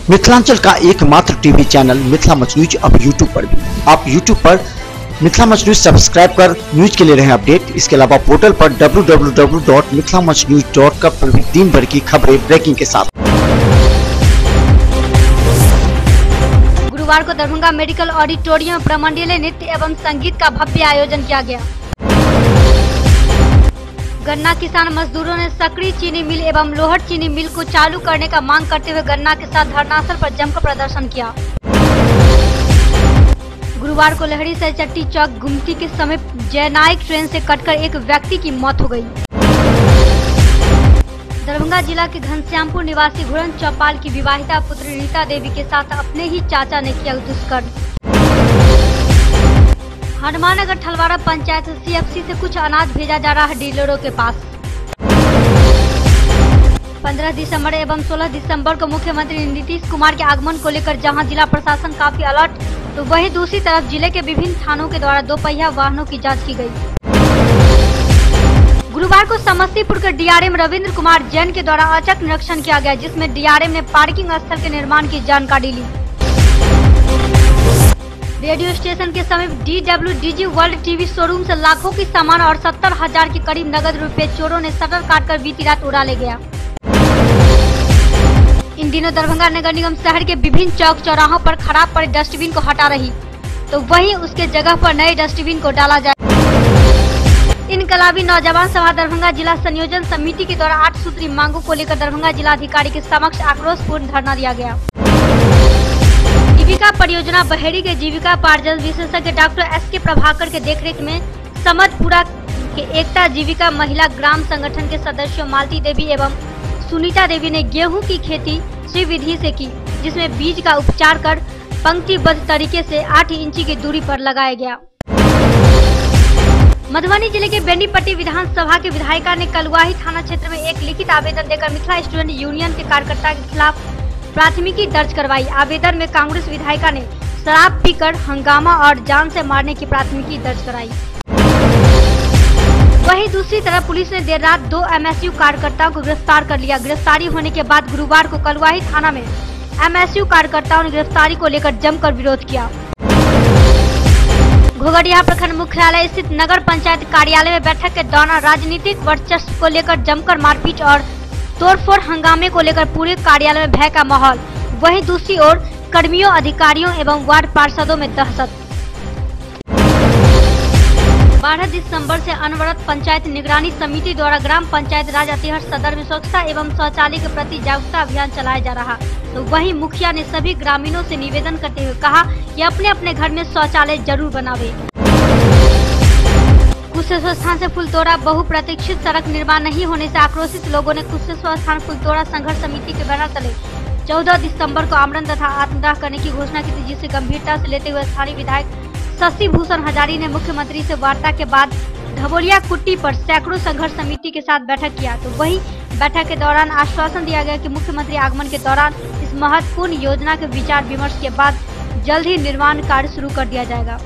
मिथिलांचल का एकमात्र TV channel Mithila much news अब यूट्यूब पर भी। आप यूट्यूब पर मिथिला मच न्यूज सब्सक्राइब कर न्यूज के लिए रहे अपडेट। इसके अलावा पोर्टल पर www.mithilamachnews.com पर भी दिन भर की खबरें ब्रेकिंग के साथ। गुरुवार को दरभंगा मेडिकल ऑडिटोरियम में प्रमंडलीय नृत्य एवं संगीत का भव्य आयोजन किया गया। गन्ना किसान मजदूरों ने सकरी चीनी मिल एवं लोहट चीनी मिल को चालू करने का मांग करते हुए गन्ना के साथ धरनास्थल पर जमकर प्रदर्शन किया। गुरुवार को लहरी से चट्टी चौक गुमती के समीप जयनायक ट्रेन से कटकर एक व्यक्ति की मौत हो गई। दरभंगा जिला के घनश्यामपुर निवासी घुरन चौपाल की विवाहिता पुत्री रीता देवी के साथ अपने ही चाचा ने किया दुष्कर्म। हनुमाननगर ठलवाड़ा पंचायत CFC से कुछ अनाज भेजा जा रहा है डीलरों के पास। 15 दिसंबर एवं 16 दिसंबर को मुख्यमंत्री नीतीश कुमार के आगमन को लेकर जहां जिला प्रशासन काफी अलर्ट, तो वहीं दूसरी तरफ जिले के विभिन्न थानों के द्वारा दोपहिया वाहनों की जांच की गई। गुरुवार को समस्तीपुर के DRM रविंद्र कुमार जैन के द्वारा औचक निरीक्षण किया गया, जिसमें DRM ने पार्किंग स्थल के निर्माण की जानकारी ली। रेडियो स्टेशन के समीप DWDG वर्ल्ड टीवी शोरूम से लाखों की सामान और 70,000 के करीब नगद रुपए चोरों ने शटर काटकर बीती रात उड़ा ले गया। इन दिनों दरभंगा नगर निगम शहर के विभिन्न चौक चौराहों पर खराब पड़े डस्टबिन को हटा रही, तो वहीं उसके जगह पर नए डस्टबिन को डाला जाए। इनकलाबी नौजवान सभा दरभंगा जिला संयोजन समिति के द्वारा 8 सूत्री मांगों को लेकर दरभंगा जिलाधिकारी के समक्ष आक्रोशपूर्ण धरना दिया गया। जीविका परियोजना बहेड़ी के जीविका पार्जन विशेषज्ञ डॉक्टर SK प्रभाकर के देखरेख में समतपुरा के एकता जीविका महिला ग्राम संगठन के सदस्यों मालती देवी एवं सुनीता देवी ने गेहूं की खेती श्रीविधि से की, जिसमें बीज का उपचार कर पंक्तिबद्ध तरीके से 8 इंची की दूरी पर लगाया गया। मधुबनी जिले के बेनीपट्टी विधानसभा के विधायिका ने कलुआही थाना क्षेत्र में एक लिखित आवेदन देकर मिथिला स्टूडेंट यूनियन के कार्यकर्ता के खिलाफ प्राथमिकी दर्ज करवाई। आवेदन में कांग्रेस विधायिका ने शराब पीकर हंगामा और जान से मारने की प्राथमिकी दर्ज कराई। वहीं दूसरी तरफ पुलिस ने देर रात 2 MSU कार्यकर्ताओं को गिरफ्तार कर लिया। गिरफ्तारी होने के बाद गुरुवार को कलुआही थाना में MSU कार्यकर्ताओं ने गिरफ्तारी को लेकर जमकर विरोध किया। घोघडिया प्रखंड मुख्यालय स्थित नगर पंचायत कार्यालय में बैठक के दौरान राजनीतिक वर्चस्व को लेकर जमकर मारपीट और तोड़फोड़ हंगामे को लेकर पूरे कार्यालय में भय का माहौल। वहीं दूसरी ओर कर्मियों, अधिकारियों एवं वार्ड पार्षदों में दहशत। 12 दिसंबर से अनवरत पंचायत निगरानी समिति द्वारा ग्राम पंचायत राज अतिहर सदर में स्वच्छता एवं शौचालय के प्रति जागरूकता अभियान चलाया जा रहा। तो वहीं मुखिया ने सभी ग्रामीणों से निवेदन करते हुए कहा कि अपने अपने घर में शौचालय जरूर बनावे। कुशेश्वर स्थान से फुलतोड़ा बहुप्रतीक्षित सड़क निर्माण नहीं होने से आक्रोशित लोगों ने कुशेश्वर स्थान फुलतोड़ा संघर्ष समिति के बैनर तले 14 दिसंबर को आमरण तथा आत्मदाह करने की घोषणा की थी, जिसे गंभीरता से लेते हुए स्थानीय विधायक शशि भूषण हजारी ने मुख्यमंत्री से वार्ता के बाद धबोलिया कुट्टी पर सैकड़ों संघर्ष समिति के साथ बैठक किया। तो वहीं बैठक के दौरान आश्वासन दिया गया कि मुख्यमंत्री आगमन के दौरान इस महत्वपूर्ण योजना के विचार विमर्श के बाद जल्द ही निर्माण कार्य शुरू कर दिया जाएगा।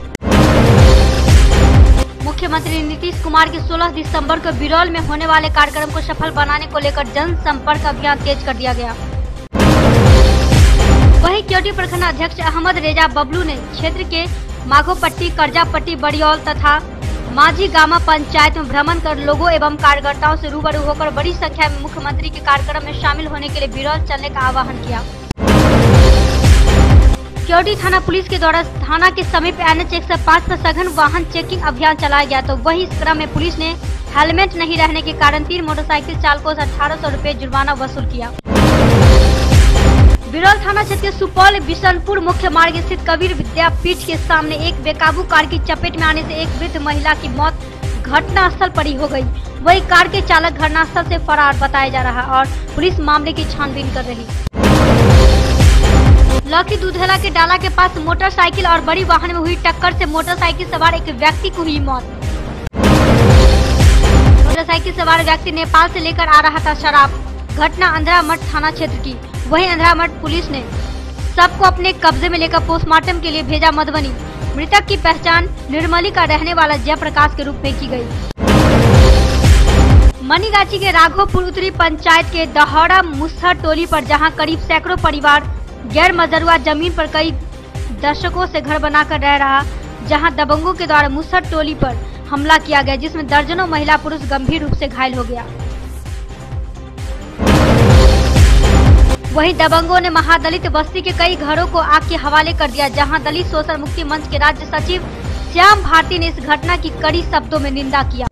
मुख्यमंत्री नीतीश कुमार के 16 दिसंबर को बिरौल में होने वाले कार्यक्रम को सफल बनाने को लेकर जनसंपर्क अभियान तेज कर दिया गया। वहीं केवटी प्रखंड अध्यक्ष अहमद रेजा बबलू ने क्षेत्र के माघोपट्टी, करजापट्टी, बड़ियौल तथा माझी गामा पंचायत में भ्रमण कर लोगों एवं कार्यकर्ताओं से रूबरू होकर बड़ी संख्या में मुख्यमंत्री के कार्यक्रम में शामिल होने के लिए बिरौल चलने का आह्वान किया। केवटी थाना पुलिस के द्वारा थाना के समीप NH 105 पर सघन वाहन चेकिंग अभियान चलाया गया। तो वहीं इस क्रम में पुलिस ने हेलमेट नहीं रहने के कारण 3 मोटरसाइकिल चालकों से 1800 रुपए जुर्माना वसूल किया। बिरौल थाना क्षेत्र के सुपौल बिशनपुर मुख्य मार्ग स्थित कबीर विद्यापीठ के सामने एक बेकाबू कार की चपेट में आने से एक वृद्ध महिला की मौत घटनास्थल पर ही हो गई। वही कार के चालक घटनास्थल से फरार बताया जा रहा और पुलिस मामले की छानबीन कर रही। लौकी दूधेला के डाला के पास मोटरसाइकिल और बड़ी वाहन में हुई टक्कर से मोटरसाइकिल सवार एक व्यक्ति को हुई मौत। मोटरसाइकिल सवार व्यक्ति नेपाल से लेकर आ रहा था शराब। घटना अंधरामठ थाना क्षेत्र की। वहीं अंधरामठ पुलिस ने सबको अपने कब्जे में लेकर पोस्टमार्टम के लिए भेजा मधुबनी। मृतक की पहचान निर्मली का रहने वाला जयप्रकाश के रूप में की गई। मनीगाछी के राघोपुर उत्तरी पंचायत के दहौड़ा मुसहर टोली पर जहां करीब सैकड़ों परिवार गैर मजरूआ जमीन पर कई दशकों से घर बनाकर रह रहा, जहां दबंगों के द्वारा मुसहर टोली पर हमला किया गया, जिसमें दर्जनों महिला पुरुष गंभीर रूप से घायल हो गया। वहीं दबंगों ने महादलित बस्ती के कई घरों को आग के हवाले कर दिया, जहां दलित शोषण मुक्ति मंच के राज्य सचिव श्याम भारती ने इस घटना की कड़ी शब्दों में निंदा किया।